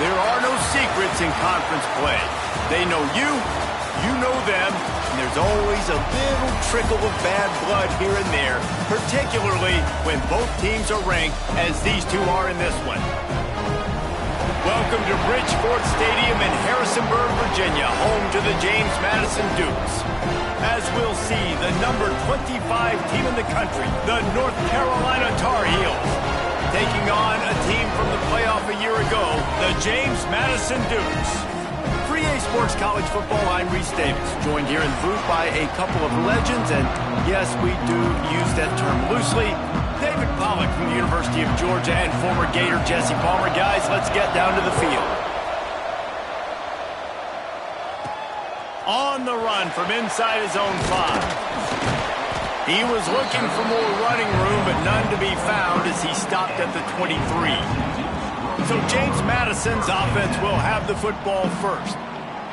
There are no secrets in conference play. They know you, you know them, and there's always a little trickle of bad blood here and there, particularly when both teams are ranked as these two are in this one. Welcome to Bridgeport Stadium in Harrisonburg, Virginia, home to the James Madison Dukes. As we'll see, the number 25 team in the country, the North Carolina Tar Heels, taking on a team from the playoff a year ago, the James Madison Dukes. For EA Sports College Football, I'm Reese Davis, joined here in the booth by a couple of legends, and yes, we do use that term loosely. David Pollack from the University of Georgia and former Gator Jesse Palmer. Guys, let's get down to the field. On the run from inside his own 5. He was looking for more running room, but none to be found as he stopped at the 23. So James Madison's offense will have the football first.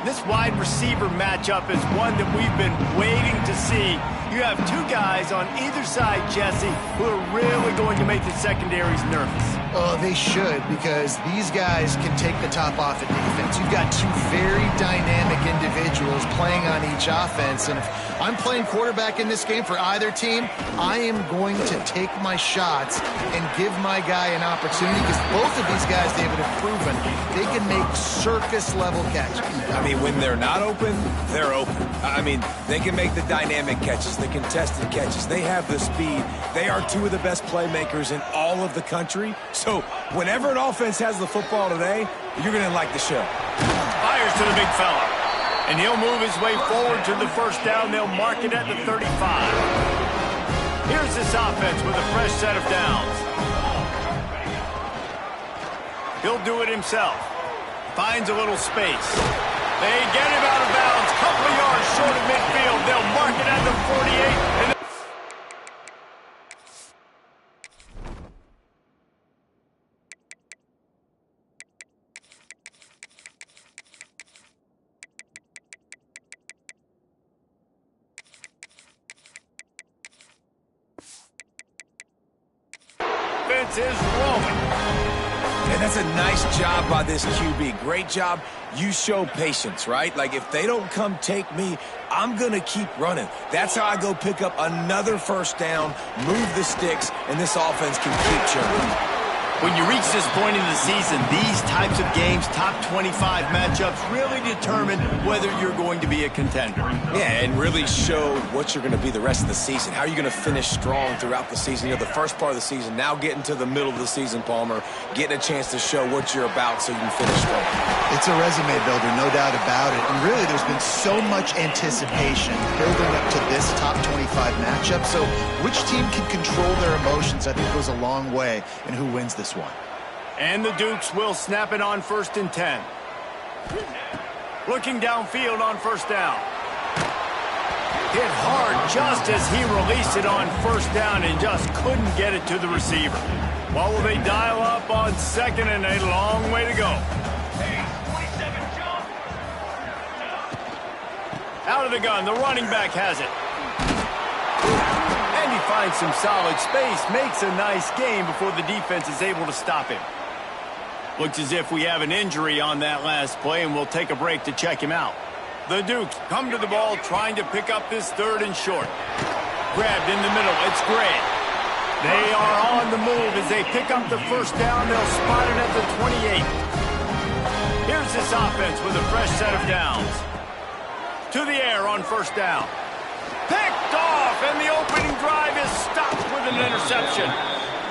This wide receiver matchup is one that we've been waiting to see. You have two guys on either side, Jesse, who are really going to make the secondaries nervous. Oh, they should, because these guys can take the top off at defense. You've got two very dynamic individuals playing on each offense, and if I'm playing quarterback in this game for either team, I am going to take my shots and give my guy an opportunity, because both of these guys, David, have proven they can make circus-level catches. I mean, when they're not open, they're open. I mean, they can make the dynamic catches, the contested catches. They have the speed. They are two of the best playmakers in all of the country. So whenever an offense has the football today, you're going to like the show. Fires to the big fella. And he'll move his way forward to the first down. They'll mark it at the 35. Here's this offense with a fresh set of downs. He'll do it himself. Finds a little space. They get him out of bounds. Couple of yards short of midfield. They'll mark it at the 48. And offense is rolling. And that's a nice job by this QB. Great job. You show patience, right? Like, if they don't come take me, I'm going to keep running. That's how I go pick up another first down, move the sticks, and this offense can keep churning. When you reach this point in the season, these types of games, top 25 matchups, really determine whether you're going to be a contender. Yeah, and really show what you're going to be the rest of the season. How are you going to finish strong throughout the season? You know, the first part of the season, now getting to the middle of the season, Palmer, getting a chance to show what you're about so you can finish strong. It's a resume builder, no doubt about it. And really, there's been so much anticipation building up to this top 25 matchup. So which team can control their emotions, I think, goes a long way in who wins this one. And the Dukes will snap it on 1st and 10. Looking downfield on first down. Hit hard just as he released it on first down and just couldn't get it to the receiver. What will they dial up on 2nd and a long way to go? Out of the gun, the running back has it. And he finds some solid space, makes a nice gain before the defense is able to stop him. Looks as if we have an injury on that last play, and we'll take a break to check him out. The Dukes come to the ball trying to pick up this 3rd and short. Grabbed in the middle, it's Gray. They are on the move as they pick up the first down. They'll spot it at the 28. Here's this offense with a fresh set of downs. To the air on first down. Picked off, and the opening drive is stopped with an interception.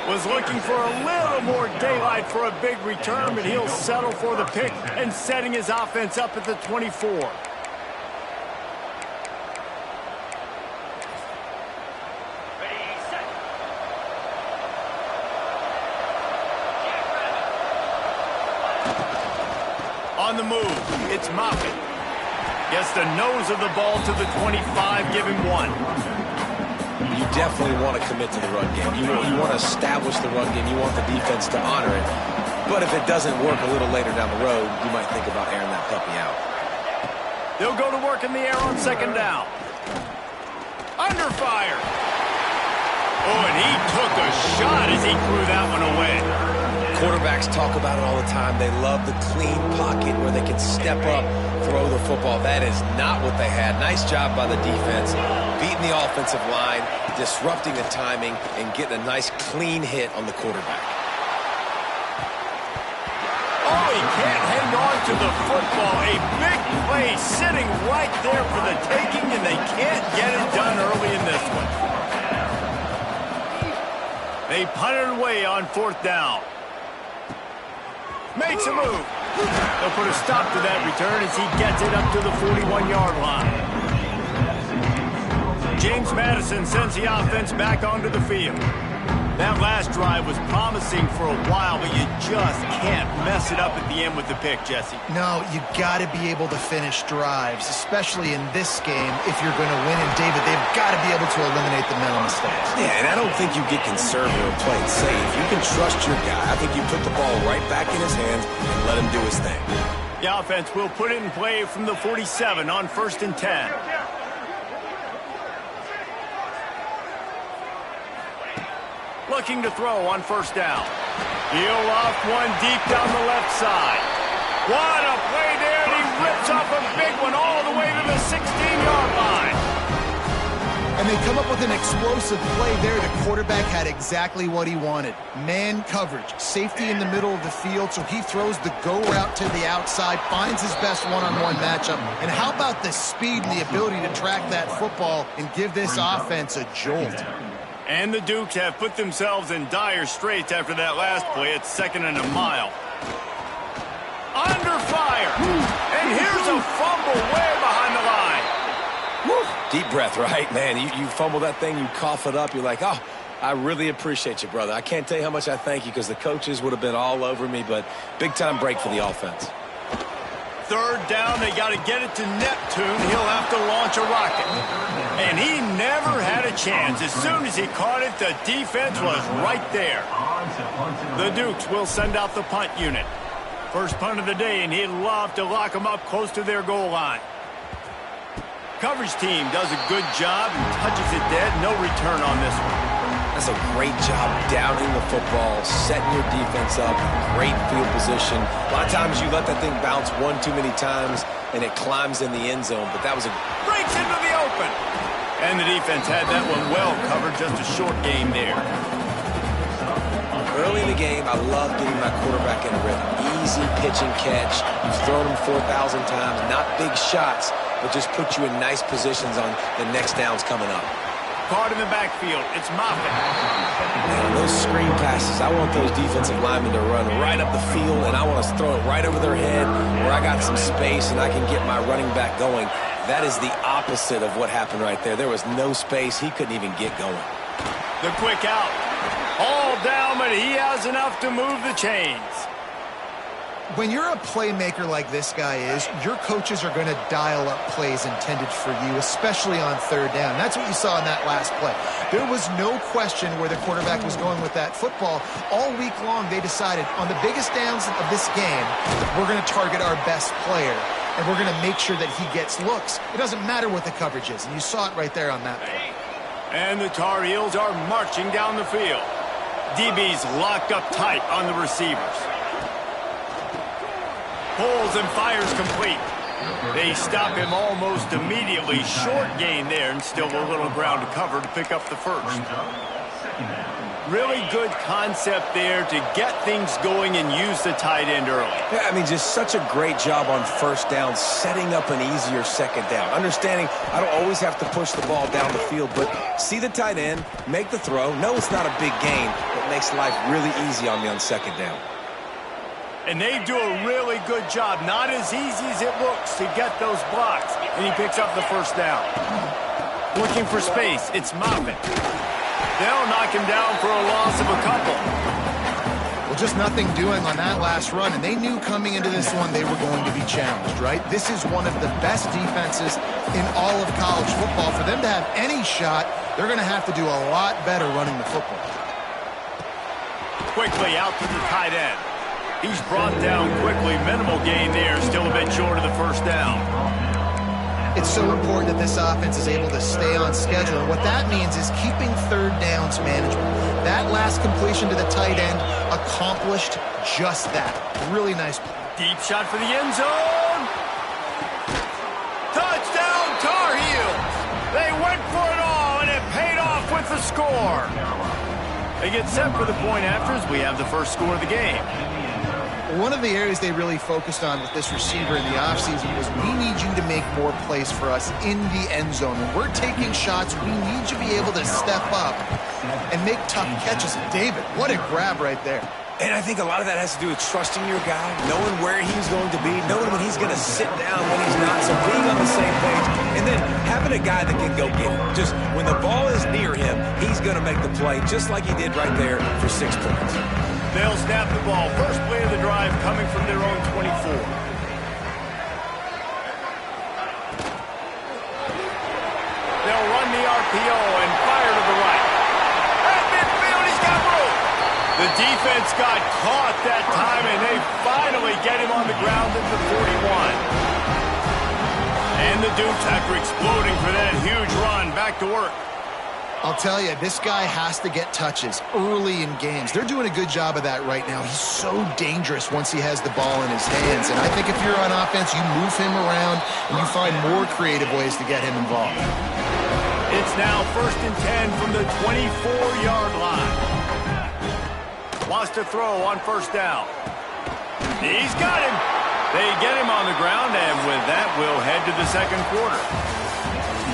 Was looking for a little more daylight for a big return, but he'll settle for the pick and setting his offense up at the 24. On the move, it's Moffitt. Gets the nose of the ball to the 25, give him 1. You definitely want to commit to the run game. You want to establish the run game. You want the defense to honor it. But if it doesn't work a little later down the road, you might think about airing that puppy out. They'll go to work in the air on 2nd down. Under fire. Oh, and he took a shot as he threw that one away. Quarterbacks talk about it all the time. They love the clean pocket where they can step up, throw the football. That is not what they had. Nice job by the defense, beating the offensive line, disrupting the timing, and getting a nice clean hit on the quarterback. Oh, he can't hang on to the football. A big play sitting right there for the taking, and they can't get it done early in this one. They punt it away on 4th down. Makes a move. They'll put a stop to that return as he gets it up to the 41-yard line. James Madison sends the offense back onto the field. That last drive was promising for a while, but you just can't mess it up at the end with the pick, Jesse. No, you got to be able to finish drives, especially in this game if you're going to win. And, David, they've got to be able to eliminate the mental mistakes. Yeah, and I don't think you get conservative or play it safe. You can trust your guy. I think you put the ball right back in his hands and let him do his thing. The offense will put it in play from the 47 on 1st and 10. Looking to throw on 1st down. He'll off one deep down the left side. What a play there, and he rips off a big one all the way to the 16-yard line. And they come up with an explosive play there. The quarterback had exactly what he wanted. Man coverage, safety in the middle of the field, so he throws the go route to the outside, finds his best one-on-one matchup. And how about the speed and the ability to track that football and give this offense a jolt? And the Dukes have put themselves in dire straits after that last play. It's 2nd and a mile. Under fire. And here's a fumble way behind the line. Woo. Deep breath, right? Man, you fumble that thing, you cough it up. You're like, oh, I really appreciate you, brother. I can't tell you how much I thank you because the coaches would have been all over me, but big-time break for the offense. 3rd down, they got to get it to Neptune. He'll have to launch a rocket. And he never had a chance. As soon as he caught it, the defense was right there. The Dukes will send out the punt unit. First punt of the day, and he'd love to lock them up close to their goal line. Coverage team does a good job and touches it dead. No return on this one. That's a great job downing the football, setting your defense up, great field position. A lot of times you let that thing bounce one too many times and it climbs in the end zone, but that was a... Breaks into the open. And the defense had that one well covered, just a short game there. Early in the game, I love getting my quarterback in a rhythm. Easy pitch and catch. You've thrown him 4,000 times, not big shots, but just put you in nice positions on the next downs coming up. Caught in the backfield. It's Moffitt. Man, those screen passes, I want those defensive linemen to run right up the field, and I want to throw it right over their head where I got some space and I can get my running back going. That is the opposite of what happened right there. There was no space. He couldn't even get going. The quick out. All down, but he has enough to move the chains. When you're a playmaker like this guy is, your coaches are going to dial up plays intended for you, especially on 3rd down. That's what you saw in that last play. There was no question where the quarterback was going with that football. All week long, they decided on the biggest downs of this game, we're going to target our best player, and we're going to make sure that he gets looks. It doesn't matter what the coverage is, and you saw it right there on that play. And the Tar Heels are marching down the field. DB's locked up tight on the receivers. Pulls and fires complete. They stop him almost immediately. Short gain there, and still a little ground to cover to pick up the first. Really good concept there to get things going and use the tight end early. Yeah, I mean, just such a great job on 1st down, setting up an easier 2nd down. Understanding I don't always have to push the ball down the field, but see the tight end, make the throw. No, it's not a big gain, but makes life really easy on me on 2nd down. And they do a really good job. Not as easy as it looks to get those blocks. And he picks up the 1st down. Looking for space. It's Moffitt. They'll knock him down for a loss of a couple. Well, just nothing doing on that last run. And they knew coming into this one they were going to be challenged, right? This is one of the best defenses in all of college football. For them to have any shot, they're going to have to do a lot better running the football. Quickly out to the tight end. He's brought down quickly. Minimal gain there. Still a bit short of the 1st down. It's so important that this offense is able to stay on schedule. And what that means is keeping third downs manageable. That last completion to the tight end accomplished just that. Really nice play. Deep shot for the end zone. Touchdown, Tar Heels. They went for it all, and it paid off with the score. They get set for the point after as we have the first score of the game. One of the areas they really focused on with this receiver in the offseason was we need you to make more plays for us in the end zone. When we're taking shots, we need you to be able to step up and make tough catches. David, what a grab right there. And I think a lot of that has to do with trusting your guy, knowing where he's going to be, knowing when he's going to sit down, when he's not, so being on the same page, and then having a guy that can go get it. Just when the ball is near him, he's going to make the play, just like he did right there for 6 points. They'll snap the ball. First play of the drive coming from their own 24. They'll run the RPO and fire to the right. At midfield, he's got room. The defense got caught that time, and they finally get him on the ground at the 41. And the Dukes, after exploding for that huge run, back to work. I'll tell you, this guy has to get touches early in games. They're doing a good job of that right now. He's so dangerous once he has the ball in his hands. And I think if you're on offense, you move him around and you find more creative ways to get him involved. It's now 1st and 10 from the 24-yard line. Wants to throw on first down. He's got him. They get him on the ground, and with that, we'll head to the second quarter.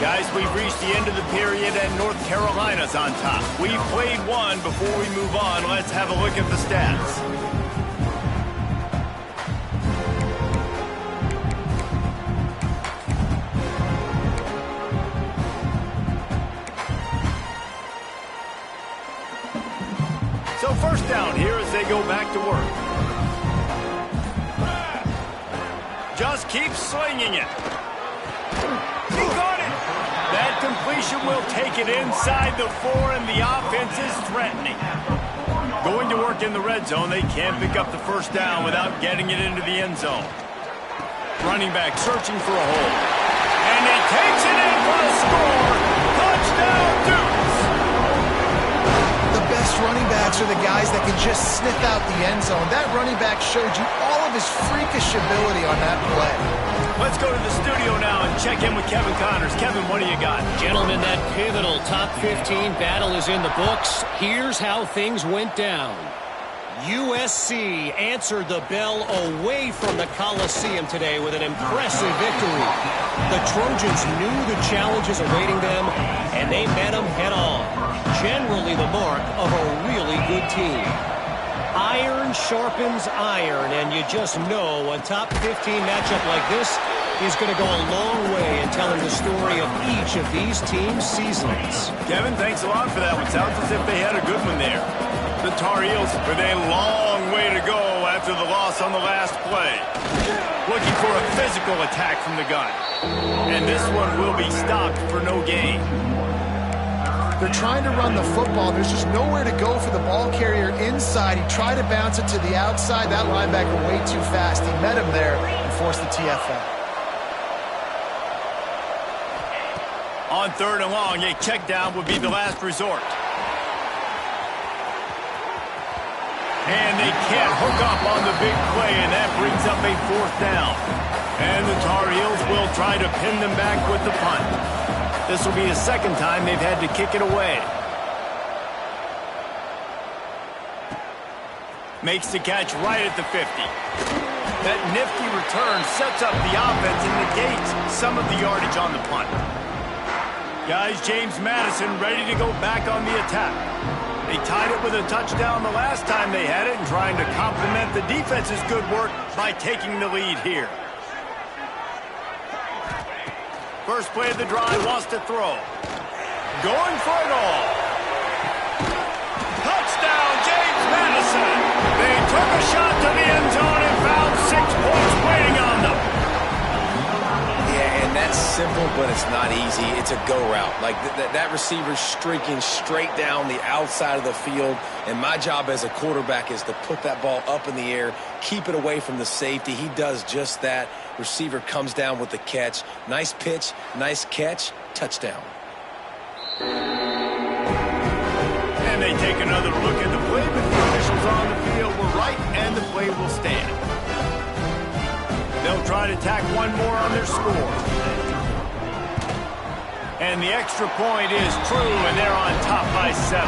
Guys, we've reached the end of the period, and North Carolina's on top. We've played one. Before we move on, let's have a look at the stats. So first down here as they go back to work. Just keep slinging it. He got it. That completion will take it inside the 4, and the offense is threatening. Going to work in the red zone, they can't pick up the first down without getting it into the end zone. Running back searching for a hole. And he takes it in for a score. Touchdown, Dukes. The best running backs are the guys that can just sniff out the end zone. That running back showed you all of his freakish ability on that play. Let's go to the studio now and check in with Kevin Connors. Kevin, what do you got? Gentlemen, that pivotal top 15 battle is in the books. Here's how things went down. USC answered the bell away from the Coliseum today with an impressive victory. The Trojans knew the challenges awaiting them, and they met them head-on. Generally the mark of a really good team. Iron sharpens iron, and you just know a top 15 matchup like this is going to go a long way in telling the story of each of these teams' seasons. Kevin, thanks a lot for that one. Sounds as if they had a good one there. The Tar Heels with a long way to go after the loss on the last play. Looking for a physical attack from the gun. And this one will be stopped for no gain. They're trying to run the football. There's just nowhere to go for the ball carrier inside. He tried to bounce it to the outside. That linebacker way too fast. He met him there and forced the TFL. On 3rd and long, a check down would be the last resort. And they can't hook up on the big play, and that brings up a 4th down. And the Tar Heels will try to pin them back with the punt. This will be the second time they've had to kick it away. Makes the catch right at the 50. That nifty return sets up the offense and negates some of the yardage on the punt. Guys, James Madison ready to go back on the attack. They tied it with a touchdown the last time they had it and trying to complement the defense's good work by taking the lead here. First play of the drive, wants to throw. Going for it all. Touchdown, James Madison. They took a shot to the end zone and found 6 points waiting on them. Yeah, and that's simple, but it's not easy. It's a go route. Like that receiver's streaking straight down the outside of the field, and my job as a quarterback is to put that ball up in the air, keep it away from the safety. He does just that. Receiver comes down with the catch. Nice pitch, nice catch, touchdown. And they take another look at the play, but the officials on the field were right, and the play will stand. They'll try to tack one more on their score. And the extra point is true, and they're on top by 7.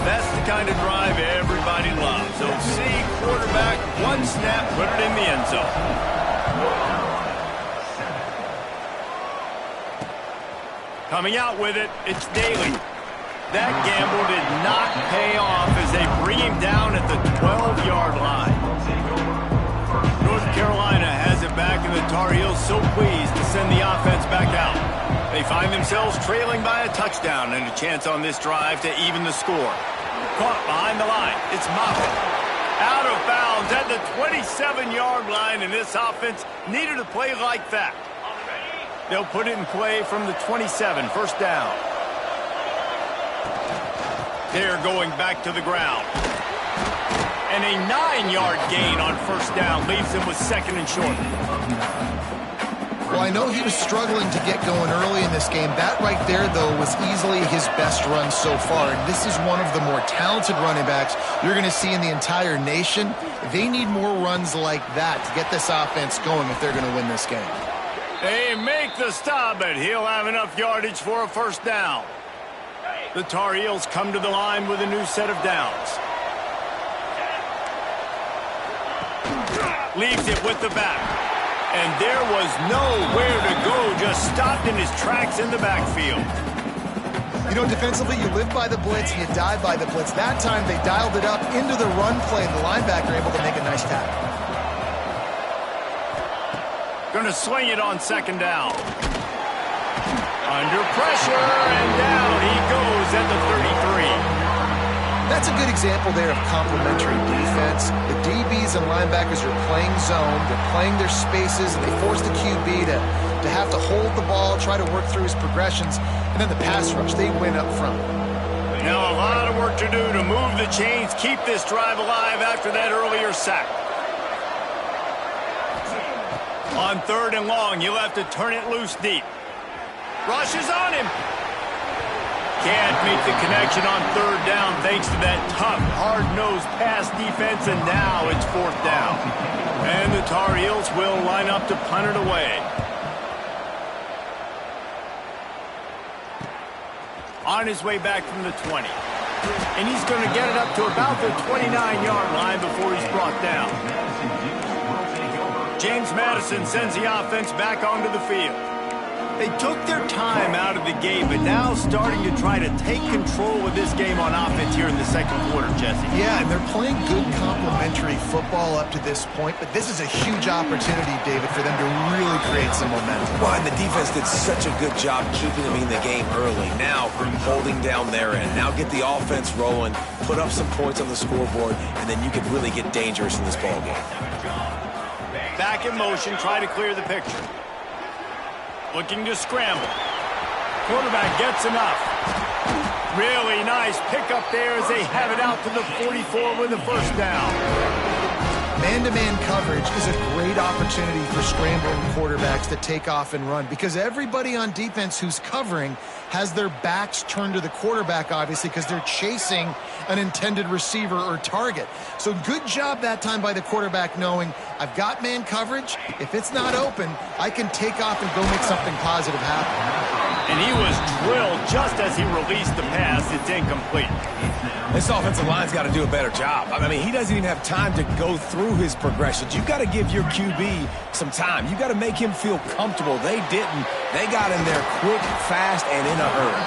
That's the kind of drive everybody loves. OC, quarterback, one snap, put it in the end zone. Coming out with it, it's Daly. That gamble did not pay off as they bring him down at the 12-yard line. North Carolina has it back, and the Tar Heels so pleased to send the offense back out. They find themselves trailing by a touchdown and a chance on this drive to even the score. Caught behind the line. It's Moffitt. Out of bounds at the 27-yard line, and this offense needed a play like that. They'll put it in play from the 27, first down. They're going back to the ground. And a 9-yard gain on first down leaves them with second and short. Well, I know he was struggling to get going early in this game. That right there, though, was easily his best run so far. And this is one of the more talented running backs you're going to see in the entire nation. They need more runs like that to get this offense going if they're going to win this game. They make the stop, but he'll have enough yardage for a first down. The Tar Heels come to the line with a new set of downs. Leaves it with the back. And there was nowhere to go, just stopped in his tracks in the backfield. You know, defensively, you live by the blitz, you die by the blitz. That time, they dialed it up into the run play, and the linebacker able to make a nice tackle. Going to sling it on second down. Under pressure, and down he goes at the 33. That's a good example there of complementary defense. The DBs and linebackers are playing zone, they're playing their spaces, and they force the QB to have to hold the ball, try to work through his progressions, and then the pass rush, they win up front. Now a lot of work to do to move the chains, keep this drive alive after that earlier sack. On third and long, you'll have to turn it loose deep. Rush is on him. Can't make the connection on third down thanks to that tough, hard-nosed pass defense, and now it's fourth down. And the Tar Heels will line up to punt it away. On his way back from the 20. And he's going to get it up to about the 29-yard line before he's brought down. James Madison sends the offense back onto the field. They took their time out of the game, but now starting to try to take control of this game on offense here in the second quarter, Jesse. Yeah, and they're playing good complementary football up to this point, but this is a huge opportunity, David, for them to really create some momentum. Well, and the defense did such a good job keeping them in the game early. Now, holding down their end. Now get the offense rolling, put up some points on the scoreboard, and then you can really get dangerous in this ball game. Back in motion, try to clear the picture. Looking to scramble. Quarterback gets enough. Really nice pickup there as they have it out to the 44 with a first down. Man-to-man coverage is a great opportunity for scrambling quarterbacks to take off and run because everybody on defense who's covering has their backs turned to the quarterback, obviously, because they're chasing an intended receiver or target. So good job that time by the quarterback knowing I've got man coverage. If it's not open, I can take off and go make something positive happen. And he was drilled just as he released the pass. It's incomplete. This offensive line's got to do a better job. I mean, he doesn't even have time to go through his progressions. You've got to give your QB some time. You've got to make him feel comfortable. They didn't. They got in there quick, fast, and in a hurry.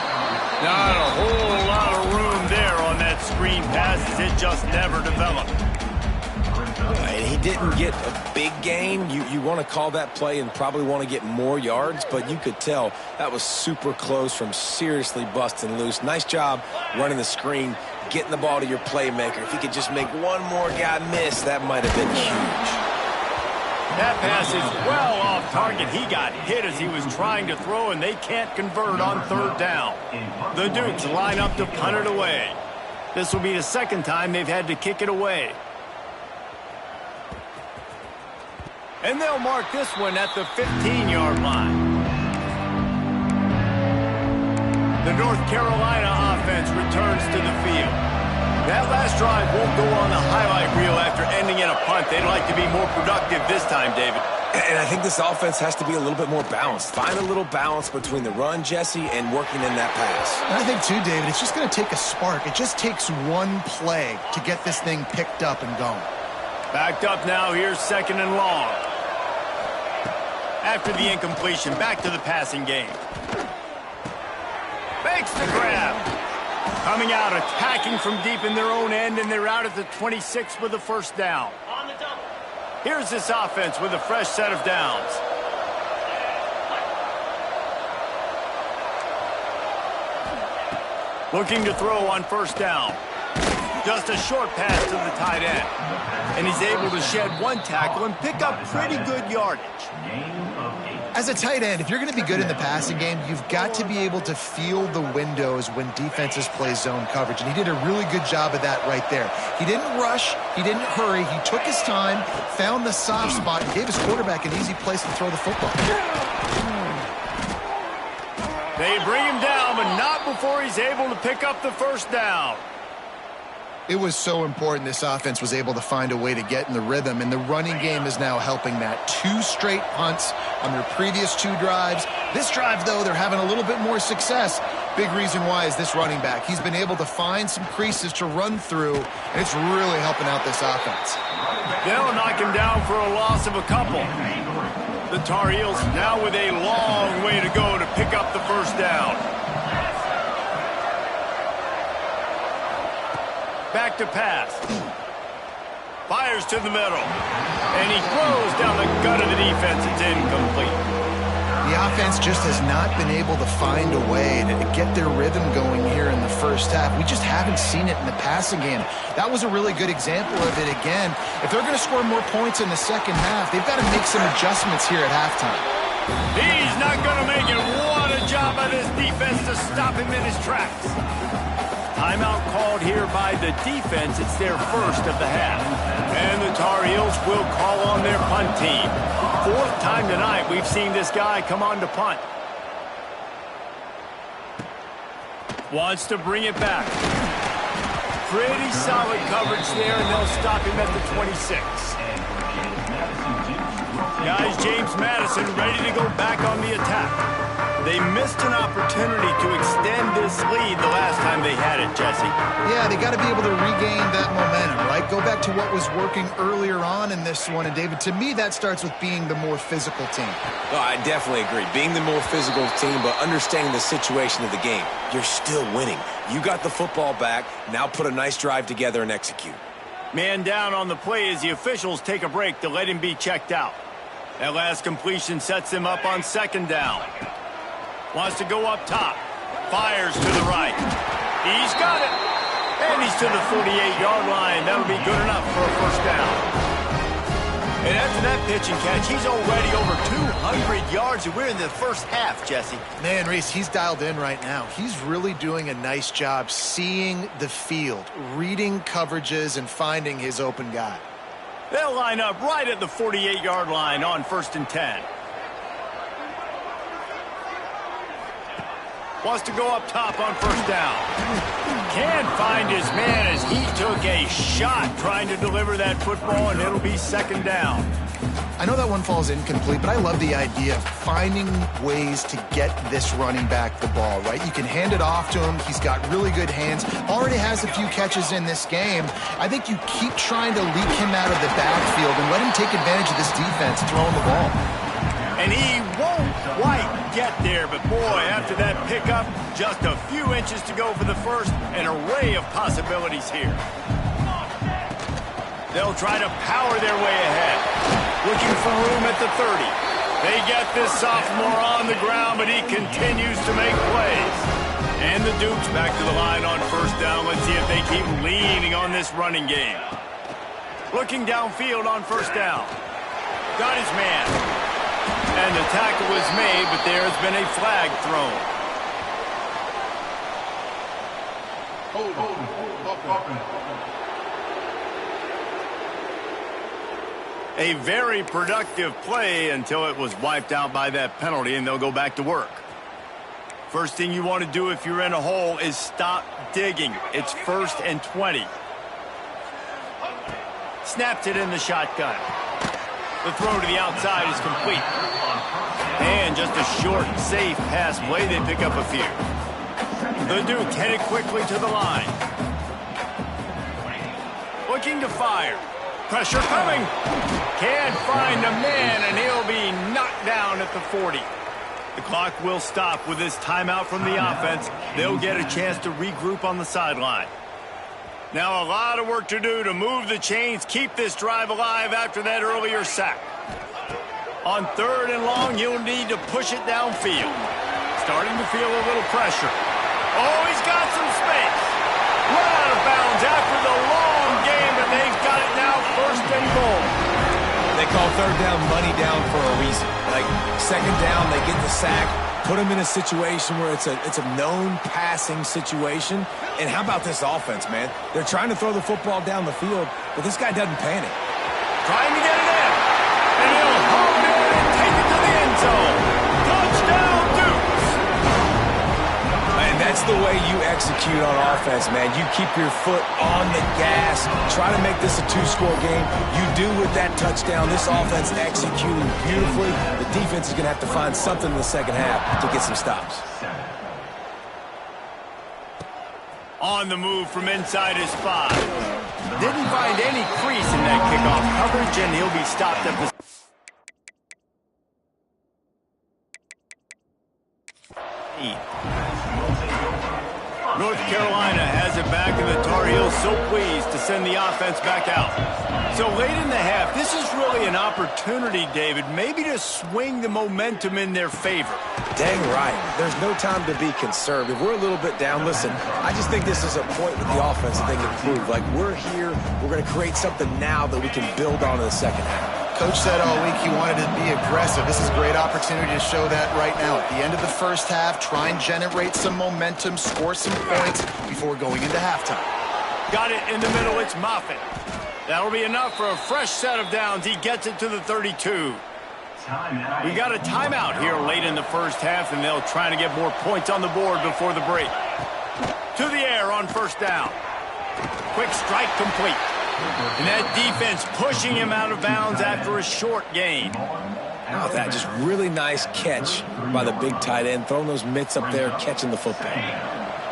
Not a whole lot of room there on that screen pass as it just never developed. And he didn't get a big gain. You want to call that play and probably want to get more yards, but you could tell that was super close from seriously busting loose. Nice job running the screen, getting the ball to your playmaker. If he could just make one more guy miss, that might have been huge. That pass is well off target. He got hit as he was trying to throw, and they can't convert on third down. The Dukes line up to punt it away. This will be the second time they've had to kick it away. And they'll mark this one at the 15-yard line. The North Carolina offense returns to the field. That last drive won't go on the highlight reel after ending in a punt. They'd like to be more productive this time, David. And I think this offense has to be a little bit more balanced. Find a little balance between the run, Jesse, and working in that pass. I think, too, David, it's just going to take a spark. It just takes one play to get this thing picked up and going. Backed up now. Here's second and long. After the incompletion, back to the passing game. Makes the grab. Coming out, attacking from deep in their own end, and they're out at the 26 with a first down. Here's this offense with a fresh set of downs. Looking to throw on first down. Just a short pass to the tight end. And he's able to shed one tackle and pick up pretty good yardage. As a tight end, if you're going to be good in the passing game, you've got to be able to feel the windows when defenses play zone coverage. And he did a really good job of that right there. He didn't rush. He didn't hurry. He took his time, found the soft spot, and gave his quarterback an easy place to throw the football. They bring him down, but not before he's able to pick up the first down. It was so important this offense was able to find a way to get in the rhythm, and the running game is now helping that. 2 straight punts on their previous 2 drives. This drive, though, they're having a little bit more success. Big reason why is this running back. He's been able to find some creases to run through, and it's really helping out this offense. They'll knock him down for a loss of a couple. The Tar Heels now with a long way to go to pick up the first down. Back to pass. Fires to the middle. And he throws down the gut of the defense. It's incomplete. The offense just has not been able to find a way to get their rhythm going here in the first half. We just haven't seen it in the passing game. That was a really good example of it again. If they're going to score more points in the second half, they've got to make some adjustments here at halftime. He's not going to make it. What a job by this defense to stop him in his tracks. Timeout called here by the defense. It's their first of the half. And the Tar Heels will call on their punt team. 4th time tonight we've seen this guy come on to punt. Wants to bring it back. Pretty solid coverage there, and they'll stop him at the 26. Guys, James Madison ready to go back on the attack. They missed an opportunity to extend this lead the last time they had it, Jesse. Yeah, they got to be able to regain that momentum, right? Go back to what was working earlier on in this one. And, David, to me, that starts with being the more physical team. No, I definitely agree. Being the more physical team, but understanding the situation of the game. You're still winning. You got the football back. Now put a nice drive together and execute. Man down on the play as the officials take a break to let him be checked out. That last completion sets him up on second down. Wants to go up top. Fires to the right. He's got it. And he's to the 48-yard line. That'll be good enough for a first down. And after that pitch and catch, he's already over 200 yards, and we're in the first half, Jesse. Man, Reese, he's dialed in right now. He's really doing a nice job seeing the field, reading coverages, and finding his open guy. They'll line up right at the 48-yard line on 1st and 10. Wants to go up top on first down. Can't find his man as he took a shot trying to deliver that football, and it'll be second down. I know that one falls incomplete, but I love the idea of finding ways to get this running back the ball, right? You can hand it off to him. He's got really good hands. Already has a few catches in this game. I think you keep trying to leak him out of the backfield and let him take advantage of this defense throwing the ball. And he won't quite get there, but boy, after that pickup, just a few inches to go for the first, an array of possibilities here. They'll try to power their way ahead. Looking for room at the 30. They get this sophomore on the ground, but he continues to make plays. And the Dukes back to the line on first down. Let's see if they keep leaning on this running game. Looking downfield on first down. Got his man. And the tackle is made, but there has been a flag thrown. A very productive play until it was wiped out by that penalty, and they'll go back to work. First thing you want to do if you're in a hole is stop digging. It's 1st and 20. Snapped it in the shotgun. The throw to the outside is complete. And just a short, safe pass play. They pick up a few. The Duke headed quickly to the line. Looking to fire. Pressure coming. Can't find a man, and he'll be knocked down at the 40. The clock will stop with this timeout from the offense. They'll get a chance to regroup on the sideline. Now a lot of work to do to move the chains, keep this drive alive after that earlier sack. On 3rd and long, you'll need to push it downfield. Starting to feel a little pressure. Oh, he's got some space. Run out of bounds after the long game, and they've got it now 1st and goal. They call 3rd down money down for a reason. Like 2nd down, they get the sack, put them in a situation where it's a known passing situation. And how about this offense, man? They're trying to throw the football down the field, but this guy doesn't panic. Trying to get it in. And he'll home it and take it to the end zone. Touchdown, Dukes. And that's the way you execute on offense, man. You keep your foot on the gas, try to make this a 2-score game. You do with that touchdown. This offense executing beautifully. The defense is going to have to find something in the second half to get some stops. On the move from inside his 5. Didn't find any crease in that kickoff coverage, and he'll be stopped at the... North Carolina has it back, and the Tar Heels so pleased to send the offense back out. So late in the half, this is really an opportunity, David, maybe to swing the momentum in their favor. Dang right. There's no time to be conservative. We're a little bit down. Listen, I just think this is a point with the offense that they can prove. Like, we're here. We're going to create something now that we can build on in the second half. Coach said all week he wanted to be aggressive. This is a great opportunity to show that right now. At the end of the first half, try and generate some momentum, score some points before going into halftime. Got it in the middle. It's Moffitt. That'll be enough for a fresh set of downs. He gets it to the 32. We got a timeout here late in the first half, and they'll try to get more points on the board before the break. To the air on 1st down. Quick strike complete. And that defense pushing him out of bounds after a short gain. How about that? Just really nice catch by the big tight end, throwing those mitts up there, catching the football.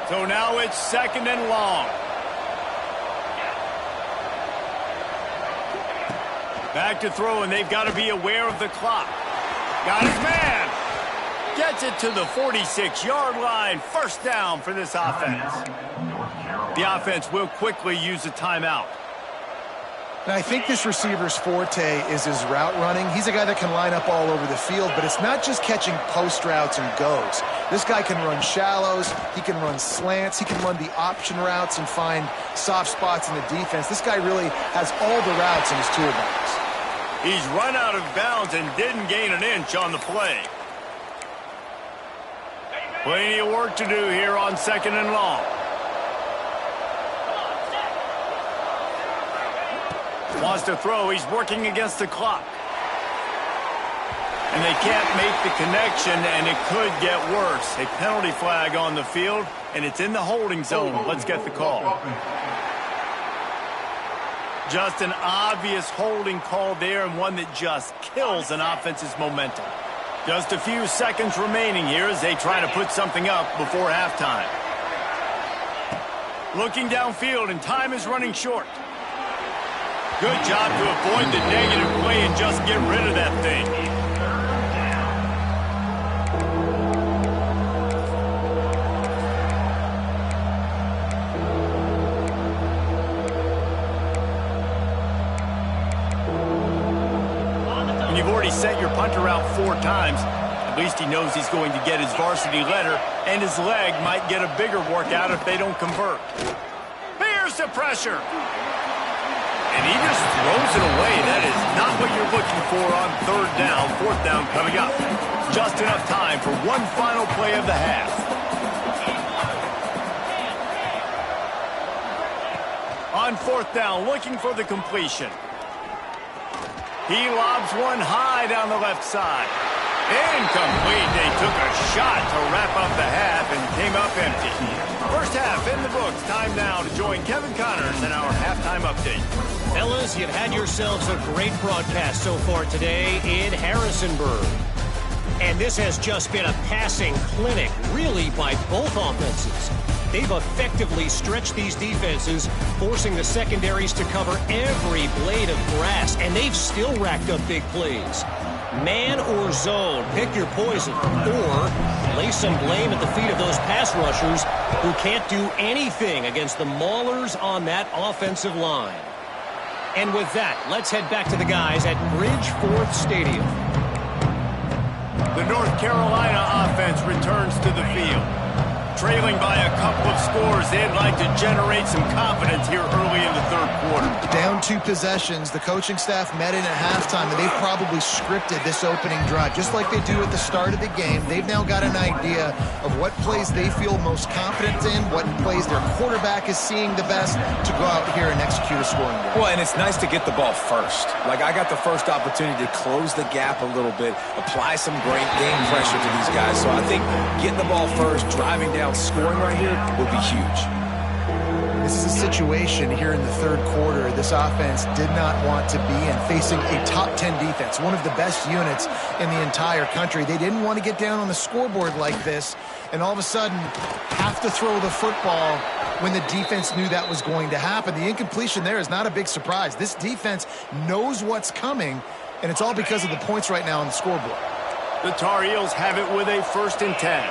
So now it's 2nd and long. Back to throw, and they've got to be aware of the clock. Got his man. Gets it to the 46-yard line. 1st down for this offense. The offense will quickly use a timeout. And I think this receiver's forte is his route running. He's a guy that can line up all over the field, but it's not just catching post routes and goes. This guy can run shallows, he can run slants, he can run the option routes and find soft spots in the defense. This guy really has all the routes in his toolbox. He's run out of bounds and didn't gain an inch on the play. Plenty of work to do here on 2nd and long. Wants to throw. He's working against the clock. And they can't make the connection, and it could get worse. A penalty flag on the field, and it's in the holding zone. Let's get the call. Just an obvious holding call there, and one that just kills an offense's momentum. Just a few seconds remaining here as they try to put something up before halftime. Looking downfield, and time is running short. Good job to avoid the negative play and just get rid of that thing. When you've already sent your punter out 4 times, at least he knows he's going to get his varsity letter, and his leg might get a bigger workout if they don't convert. Here's the pressure. and he just throws it away. That is not what you're looking for on third down. Fourth down coming up. Just enough time for one final play of the half. On fourth down, looking for the completion. He lobs one high down the left side. Incomplete. They took a shot to wrap up the half and came up empty. First half in the books. Time now to join Kevin Connors in our halftime update. Fellas, you've had yourselves a great broadcast so far today in Harrisonburg. And this has just been a passing clinic, really, by both offenses. They've effectively stretched these defenses, forcing the secondaries to cover every blade of grass, and they've still racked up big plays. Man or zone, pick your poison, or lay some blame at the feet of those pass rushers who can't do anything against the maulers on that offensive line. And with that, let's head back to the guys at Bridgeforth Stadium. The North Carolina offense returns to the field. Trailing by a couple of scores, they'd like to generate some confidence here early in the third quarter. Down 2 possessions, the coaching staff met in at halftime, and they've probably scripted this opening drive. Just like they do at the start of the game, they've now got an idea of what plays they feel most confident in, what plays their quarterback is seeing the best to go out here and execute a scoring drive. Well, and it's nice to get the ball first. Like, I got the first opportunity to close the gap a little bit, apply some great game pressure to these guys. So I think getting the ball first, driving down, scoring right here would be huge. This is a situation here in the third quarter this offense did not want to be in, facing a top 10 defense, one of the best units in the entire country. They didn't want to get down on the scoreboard like this and all of a sudden have to throw the football when the defense knew that was going to happen. The incompletion there is not a big surprise. This defense knows what's coming, and it's all because of the points right now on the scoreboard. The Tar Heels have it with a 1st and 10.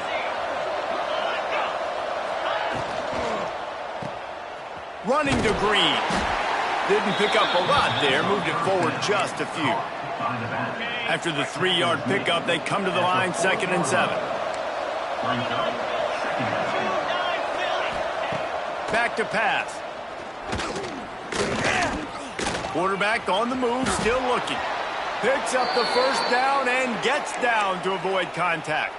Running to Green. Didn't pick up a lot there. Moved it forward just a few. After the 3-yard pickup, they come to the line, 2nd and 7. Back to pass. Quarterback on the move, still looking. Picks up the first down and gets down to avoid contact.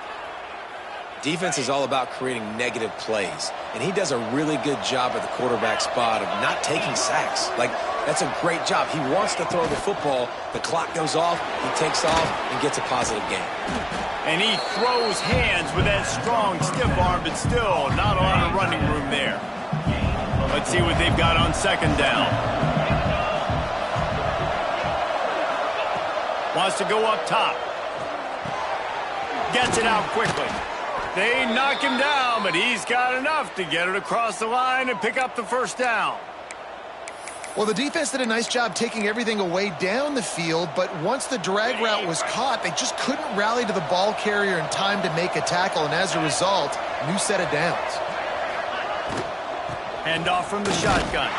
Defense is all about creating negative plays, and he does a really good job at the quarterback spot of not taking sacks. Like, that's a great job. He wants to throw the football. The clock goes off, he takes off, and gets a positive gain. And he throws hands with that strong, stiff arm, but still not a lot of running room there. Let's see what they've got on 2nd down. Wants to go up top. Gets it out quickly. They knock him down, but he's got enough to get it across the line and pick up the first down. Well, the defense did a nice job taking everything away down the field, but once the drag route was caught, they just couldn't rally to the ball carrier in time to make a tackle, and as a result, new set of downs. Handoff from the shotgun.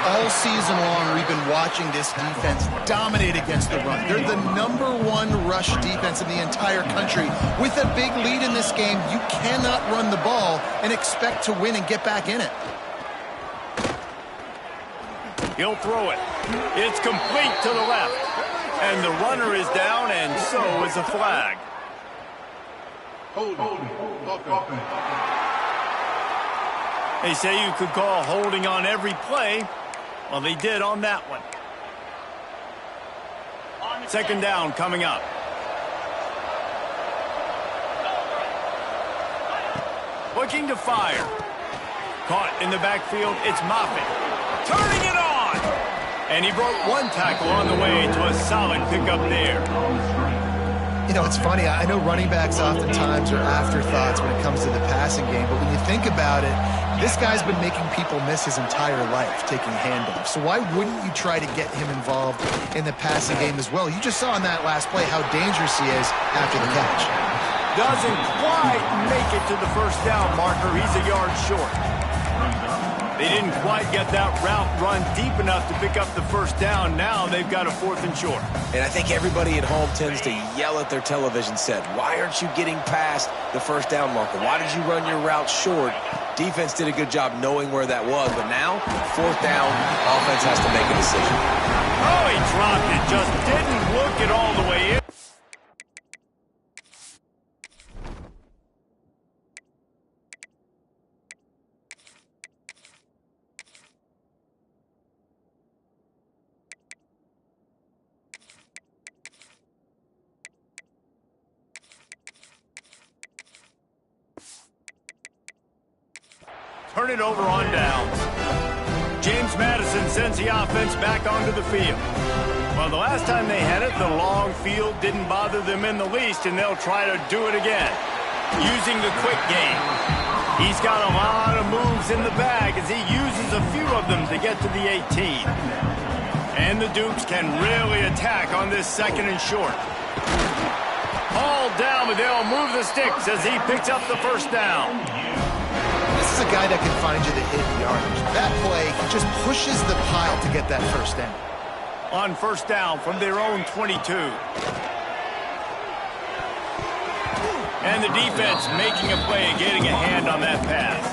All season long, we've been watching this defense dominate against the run. They're the #1 rush defense in the entire country. With a big lead in this game, you cannot run the ball and expect to win and get back in it. He'll throw it. It's complete to the left. And the runner is down, and so is the flag. They say you could call holding on every play. Well, they did on that one. 2nd down coming up. Looking to fire. Caught in the backfield, it's Moffitt. Turning it on! And he broke one tackle on the way to a solid pickup there. You know, it's funny. I know running backs oftentimes are afterthoughts when it comes to the passing game, but when you think about it, this guy's been making people miss his entire life taking handoffs. So why wouldn't you try to get him involved in the passing game as well? You just saw in that last play how dangerous he is after the catch. Doesn't quite make it to the first down marker. He's a yard short. They didn't quite get that route run deep enough to pick up the first down. Now they've got a 4th and short. And I think everybody at home tends to yell at their television set, why aren't you getting past the first down marker? Why did you run your route short? Defense did a good job knowing where that was, but now, 4th down, offense has to make a decision. Oh, he dropped it. Just didn't look it all the way in. Turn it over on downs. James Madison sends the offense back onto the field. Well, the last time they had it, the long field didn't bother them in the least, and they'll try to do it again using the quick game. He's got a lot of moves in the bag as he uses a few of them to get to the 18. And the Dukes can really attack on this 2nd and short. All down, but they'll move the sticks as he picks up the 1st down. This is a guy that can find you the hidden yardage. That play, he just pushes the pile to get that 1st down. On 1st down from their own 22. And the defense making a play and getting a hand on that pass.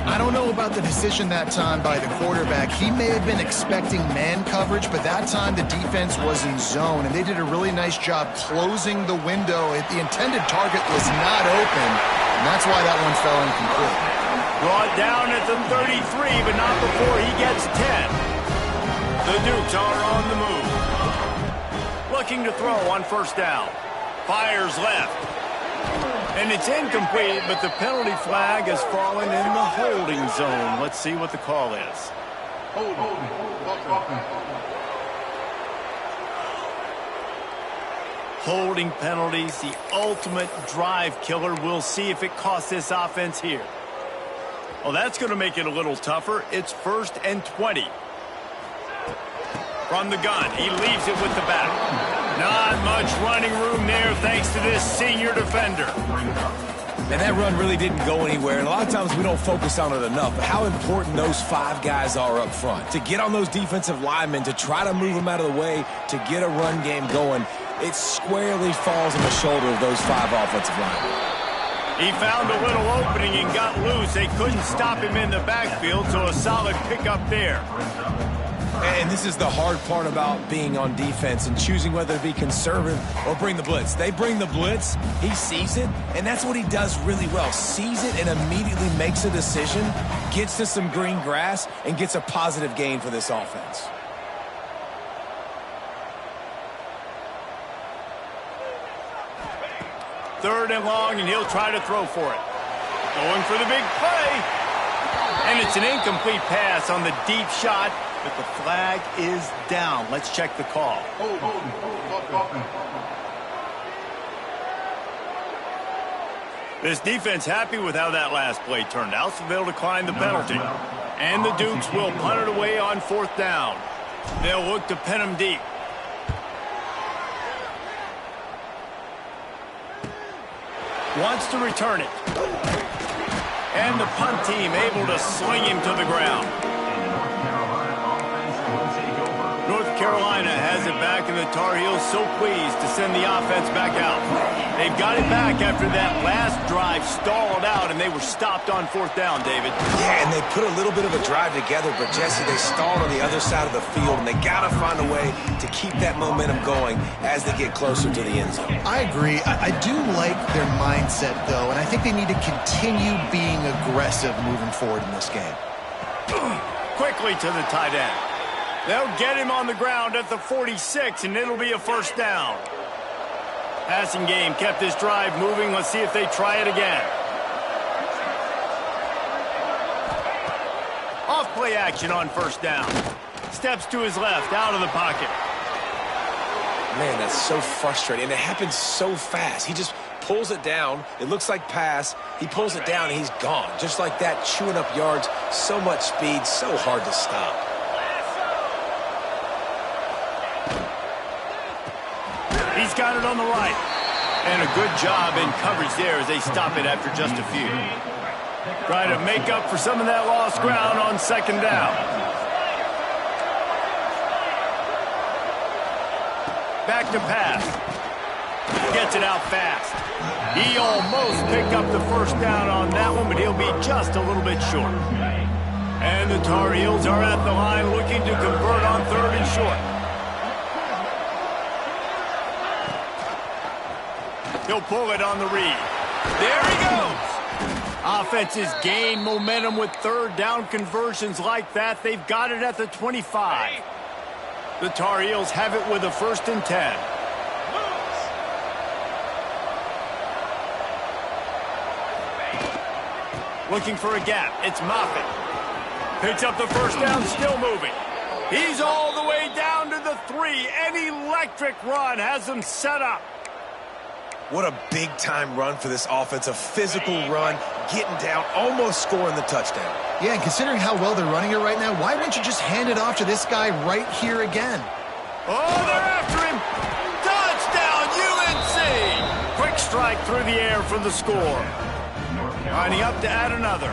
I don't know about the decision that time by the quarterback. He may have been expecting man coverage, but that time the defense was in zone, and they did a really nice job closing the window. The intended target was not open, and that's why that one fell incomplete. Brought down at the 33, but not before he gets 10. The Dukes are on the move. Looking to throw on 1st down. Fires left. And it's incomplete, but the penalty flag has fallen in the holding zone. Let's see what the call is. Holding penalties, the ultimate drive killer. We'll see if it costs this offense here. Well, that's going to make it a little tougher. It's 1st and 20. From the gun, he leaves it with the back. Not much running room there thanks to this senior defender. And that run really didn't go anywhere, and a lot of times we don't focus on it enough, but how important those 5 guys are up front. To get on those defensive linemen, to try to move them out of the way, to get a run game going, it squarely falls on the shoulder of those 5 offensive linemen. He found a little opening and got loose. They couldn't stop him in the backfield, so a solid pickup there. And this is the hard part about being on defense and choosing whether to be conservative or bring the blitz. They bring the blitz, he sees it, and that's what he does really well. Sees it and immediately makes a decision, gets to some green grass, and gets a positive gain for this offense. Third and long, and he'll try to throw for it. Going for the big play. And it's an incomplete pass on the deep shot, but the flag is down. Let's check the call. This defense happy with how that last play turned out, so they'll decline the penalty. And the Dukes will punt it away on 4th down. They'll look to pin him deep. Wants to return it. And the punt team able to sling him to the ground. North Carolina has it back, and the Tar Heels so pleased to send the offense back out. They've got it back after that last drive stalled out, and they were stopped on 4th down, David. Yeah, and they put a little bit of a drive together, but Jesse, they stalled on the other side of the field, and they got to find a way to keep that momentum going as they get closer to the end zone. I agree. I do like their mindset, though, and I think they need to continue being aggressive moving forward in this game. Quickly to the tight end. They'll get him on the ground at the 46, and it'll be a 1st down. Passing game kept this drive moving. Let's see if they try it again. Off play action on 1st down. Steps to his left, out of the pocket. Man, that's so frustrating, and it happens so fast. He just pulls it down. It looks like pass. He pulls it down, and he's gone. Just like that, chewing up yards. So much speed, so hard to stop. He's got it on the right. And a good job in coverage there as they stop it after just a few. Try to make up for some of that lost ground on 2nd down. Back to pass. Gets it out fast. He almost picked up the 1st down on that one, but he'll they'll be just a little bit short. And the Tar Heels are at the line looking to convert on 3rd and short. He'll pull it on the read. There he goes. Offenses gain momentum with 3rd down conversions like that. They've got it at the 25. The Tar Heels have it with a 1st and 10. Looking for a gap. It's Moffitt. Picks up the 1st down, still moving. He's all the way down to the 3. An electric run has them set up. What a big-time run for this offense. A physical run, getting down, almost scoring the touchdown. Yeah, and considering how well they're running it right now, why wouldn't you just hand it off to this guy right here again? Oh, they're after him. Touchdown, UNC. Quick strike through the air for the score. Lining up to add another.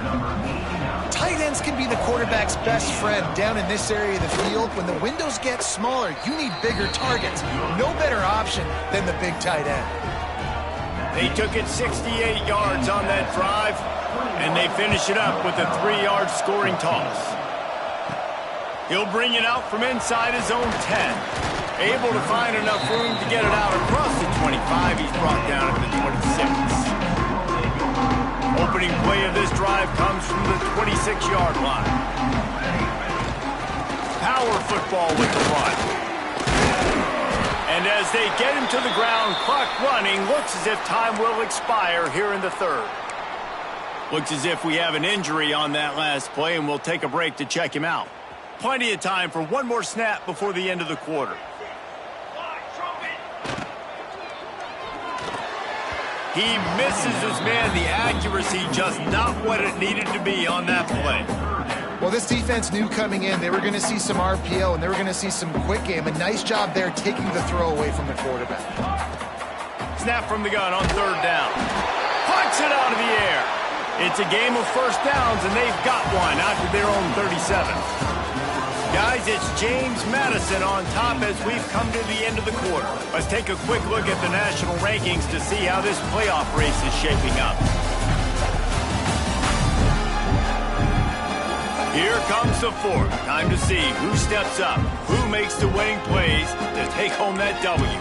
Tight ends can be the quarterback's best friend down in this area of the field. When the windows get smaller, you need bigger targets. No better option than the big tight end. They took it 68 yards on that drive, and they finish it up with a 3-yard scoring toss. He'll bring it out from inside his own 10. Able to find enough room to get it out across the 25. He's brought down at the 26. Opening play of this drive comes from the 26-yard line. Power football with the run. And as they get him to the ground, clock running, looks as if time will expire here in the 3rd. Looks as if we have an injury on that last play, and we'll take a break to check him out. Plenty of time for one more snap before the end of the quarter. He misses his man. The accuracy just not what it needed to be on that play. Well, this defense knew coming in they were going to see some RPO and they were going to see some quick game. A nice job there taking the throw away from the quarterback. Snap from the gun on 3rd down. Punts it out of the air. It's a game of 1st downs, and they've got one out to their own 37. Guys, it's James Madison on top as we've come to the end of the quarter. Let's take a quick look at the national rankings to see how this playoff race is shaping up. Here comes the 4th. Time to see who steps up, who makes the winning plays to take home that W.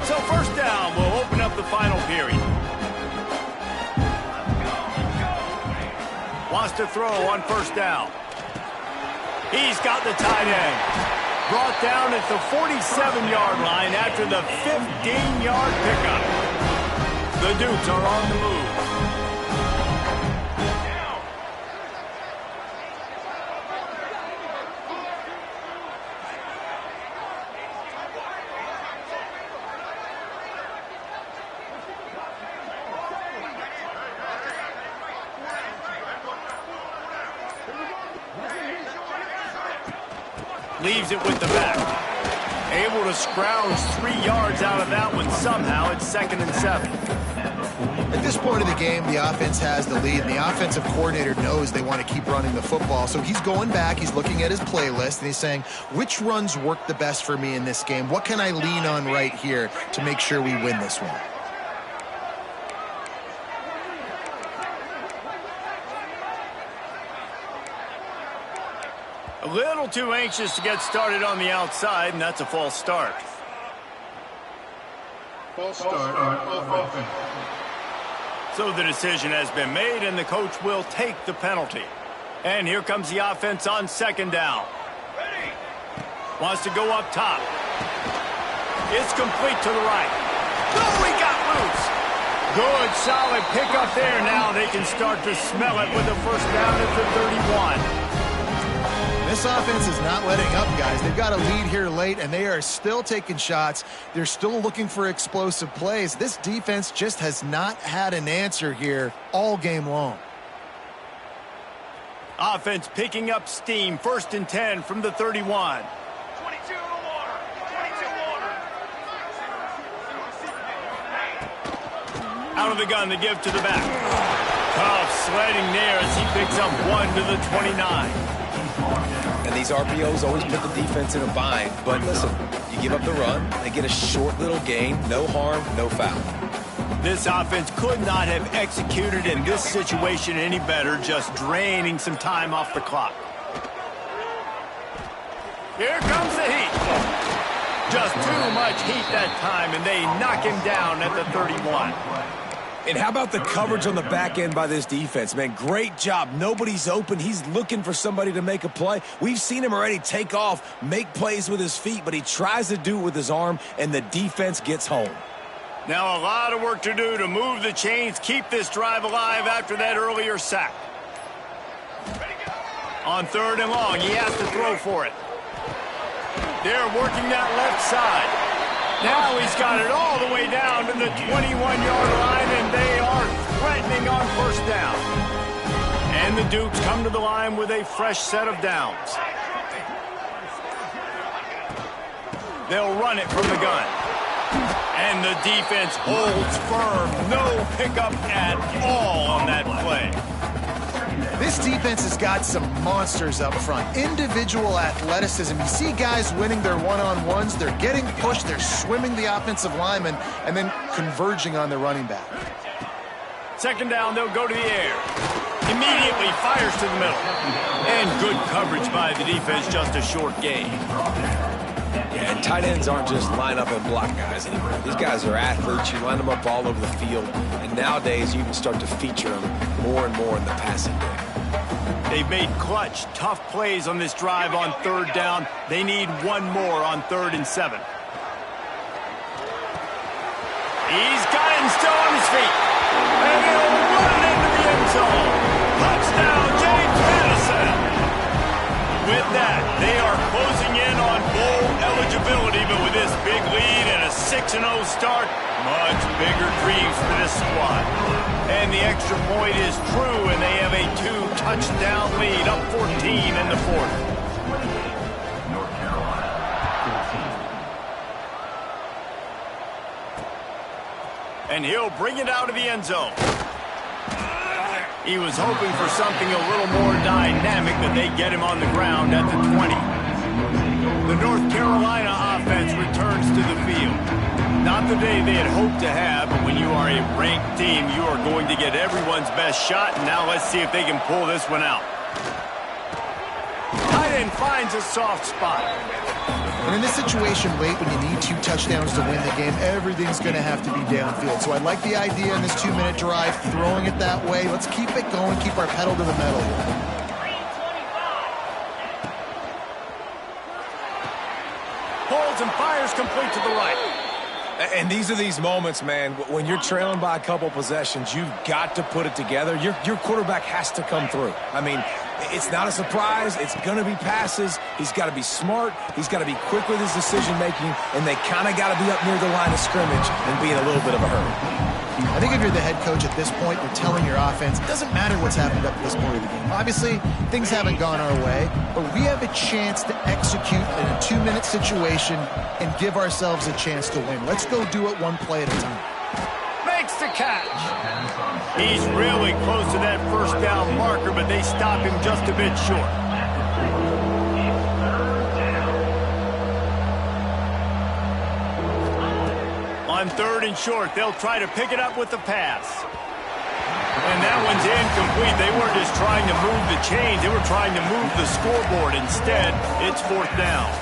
So 1st down will open up the final period. Wants to throw on 1st down. He's got the tight end. Brought down at the 47-yard line after the 15-yard pickup. The Dukes are on the move. Leaves it with the back. Able to scrounge 3 yards out of that one somehow. It's 2nd and 7. At this point of the game, the offense has the lead, and the offensive coordinator knows they want to keep running the football. So he's going back, he's looking at his playlist, and he's saying, which runs work the best for me in this game? What can I lean on right here to make sure we win this one? A little too anxious to get started on the outside, and that's a false start. False start on offense. So the decision has been made, and the coach will take the penalty. And here comes the offense on 2nd down. Wants to go up top. It's complete to the right. Oh, he got loose. Good, solid pickup there. Now they can start to smell it with a 1st down at the 31. This offense is not letting up, guys. They've got a lead here late, and they are still taking shots. They're still looking for explosive plays. This defense just has not had an answer here all game long. Offense picking up steam. 1st and 10 from the 31. 22 water. 22 water. Out of the gun, the give to the back. Tough sledding there as he picks up 1 to the 29. And these RPOs always put the defense in a bind. But listen, you give up the run. They get a short little gain. No harm, no foul. This offense could not have executed in this situation any better, just draining some time off the clock. Here comes the heat. Just too much heat that time, and they knock him down at the 31. And how about the coverage on the back end by this defense, man? Great job. Nobody's open. He's looking for somebody to make a play. We've seen him already take off, make plays with his feet, but he tries to do it with his arm, and the defense gets home. Now a lot of work to do to move the chains, keep this drive alive after that earlier sack. On 3rd and long, he has to throw for it. They're working that left side. Now he's got it all the way down to the 21-yard line, and they are threatening on 1st down. And the Dukes come to the line with a fresh set of downs. They'll run it from the gun. And the defense holds firm. No pickup at all on that play. This defense has got some monsters up front. Individual athleticism. You see guys winning their one-on-ones. They're getting pushed. They're swimming the offensive lineman and then converging on the running back. 2nd down, they'll go to the air. Immediately fires to the middle. And good coverage by the defense, just a short gain. Yeah, and tight ends aren't just line up and block guys anymore. These guys are athletes. You line them up all over the field. And nowadays, you can start to feature them more and more in the passing game. They've made clutch, tough plays on this drive on 3rd down. They need one more on 3rd and 7. He's got him still on his feet. And he'll run it into the end zone. Touchdown, James Madison. With that, they are closing in on bowl eligibility, but with this big lead and a 6-0 start, much bigger dreams for this squad. And the extra point is true, and they have a 2-touchdown lead, up 14 in the 4th. North Carolina, 14. And he'll bring it out of the end zone. He was hoping for something a little more dynamic, but they get him on the ground at the 20. The North Carolina offense returns to the field. Not the day they had hoped to have, but when you are a ranked team, you are going to get everyone's best shot, and now let's see if they can pull this one out. Tight end finds a soft spot. And in this situation late when you need 2 touchdowns to win the game, everything's going to have to be downfield. So I like the idea in this 2-minute drive, throwing it that way. Let's keep it going, keep our pedal to the metal. Holds and fires complete to the right. And these are these moments, man, when you're trailing by a couple possessions, you've got to put it together. Your quarterback has to come through. I mean, it's not a surprise. It's going to be passes. He's got to be smart. He's got to be quick with his decision-making, and they kind of got to be up near the line of scrimmage and be in a little bit of a hurry. I think if you're the head coach at this point, you're telling your offense, it doesn't matter what's happened up to this point of the game. Obviously, things haven't gone our way, but we have a chance to execute in a 2-minute situation and give ourselves a chance to win. Let's go do it one play at a time. Makes the catch. He's really close to that 1st down marker, but they stop him just a bit short. On 3rd and short, they'll try to pick it up with the pass. And that one's incomplete. They weren't just trying to move the chains. They were trying to move the scoreboard. Instead, it's 4th down.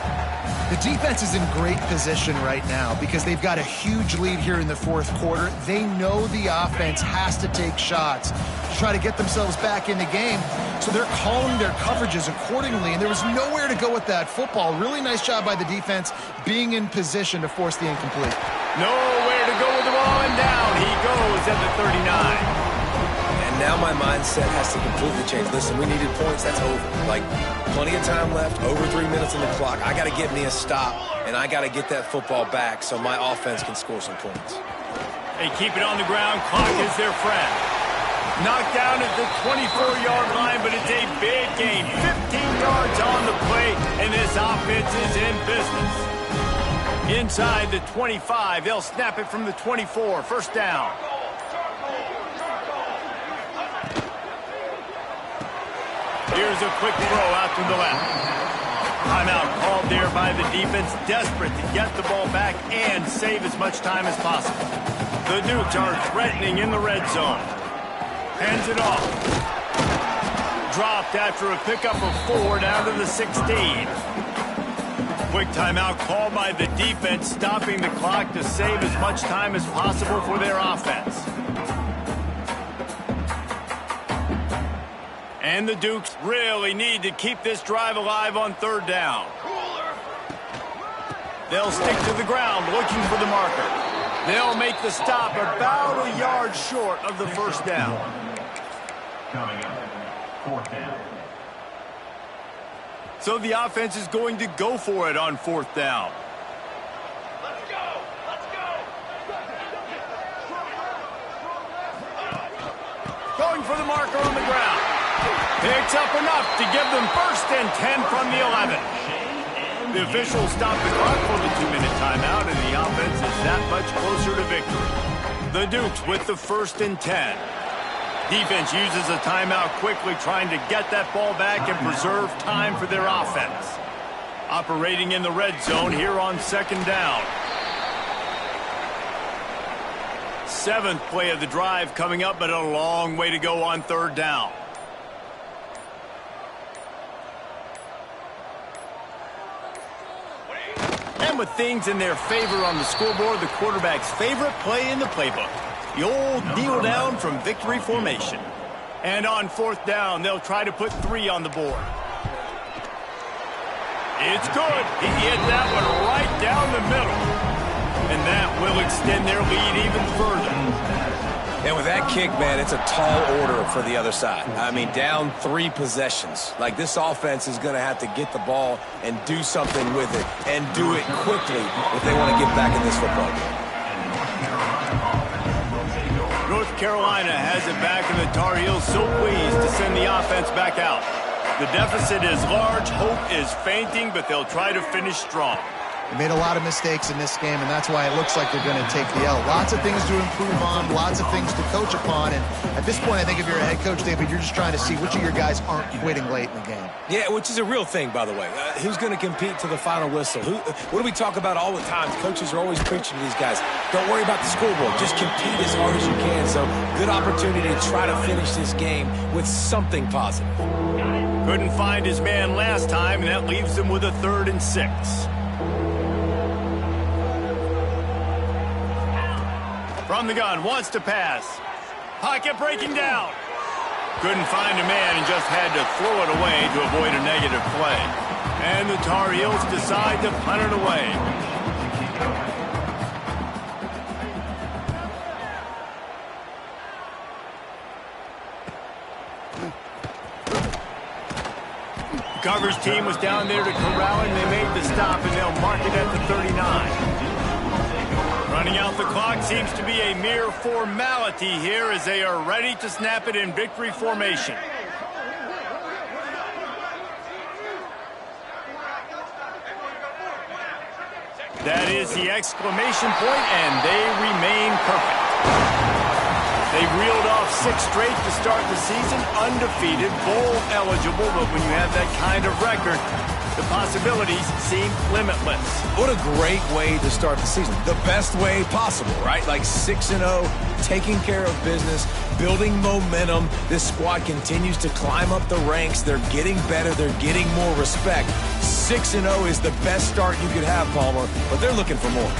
The defense is in great position right now because they've got a huge lead here in the 4th quarter. They know the offense has to take shots to try to get themselves back in the game. So they're calling their coverages accordingly, and there was nowhere to go with that football. Really nice job by the defense being in position to force the incomplete. Nowhere to go with the ball, and down he goes at the 39. And now my mindset has to completely change. Listen, we needed points. That's over. Like, plenty of time left, over 3 minutes on the clock. I got to get me a stop, and I got to get that football back so my offense can score some points. They keep it on the ground. Clock is their friend. Knocked down at the 24-yard line, but it's a big gain. 15 yards on the play, and this offense is in business. Inside the 25, they'll snap it from the 24. 1st down. Here's a quick throw out to the left. Timeout called there by the defense, desperate to get the ball back and save as much time as possible. The Dukes are threatening in the red zone. Hands it off. Dropped after a pickup of 4 down to the 16. Quick timeout called by the defense, stopping the clock to save as much time as possible for their offense. And the Dukes really need to keep this drive alive on 3rd down. They'll stick to the ground looking for the marker. They'll make the stop about a yard short of the 1st down. Coming up, 4th down. So the offense is going to go for it on 4th down. Let's go! Let's go! Going for the marker on the ground. Picks up enough to give them 1st and 10 from the 11. The officials stop the clock for the 2-minute timeout, and the offense is that much closer to victory. The Dukes with the 1st and 10. Defense uses a timeout quickly, trying to get that ball back and preserve time for their offense. Operating in the red zone here on 2nd down. 7th play of the drive coming up, but a long way to go on 3rd down. And with things in their favor on the scoreboard, the quarterback's favorite play in the playbook. The old kneel down from victory formation. And on 4th down, they'll try to put 3 on the board. It's good. He hit that one right down the middle. And that will extend their lead even further. And with that kick, man, it's a tall order for the other side. I mean, down 3 possessions. Like, this offense is going to have to get the ball and do something with it, and do it quickly if they want to get back in this football game. North Carolina has it back, and the Tar Heels so pleased to send the offense back out. The deficit is large, hope is fainting, but they'll try to finish strong. They made a lot of mistakes in this game, and that's why it looks like they're going to take the L. Lots of things to improve on, lots of things to coach upon, and at this point, I think if you're a head coach, David, you're just trying to see which of your guys aren't quitting late in the game. Yeah, which is a real thing, by the way. Who's going to compete to the final whistle? What do we talk about all the time? Coaches are always preaching to these guys. Don't worry about the scoreboard. Just compete as hard as you can. So, good opportunity to try to finish this game with something positive. Couldn't find his man last time, and that leaves them with a 3rd and 6. From the gun, wants to pass. Pocket breaking down. Couldn't find a man and just had to throw it away to avoid a negative play. And the Tar Heels decide to punt it away. The coverage team was down there to corral him. They made the stop, and they'll mark it at the 39. Running out the clock seems to be a mere formality here as they are ready to snap it in victory formation. That is the exclamation point, and they remain perfect. They reeled off 6 straight to start the season, undefeated, bowl eligible, but when you have that kind of record, the possibilities seem limitless. What a great way to start the season. The best way possible, right? Like 6-0, taking care of business, building momentum. This squad continues to climb up the ranks. They're getting better. They're getting more respect. 6-0 is the best start you could have, Palmer, but they're looking for more.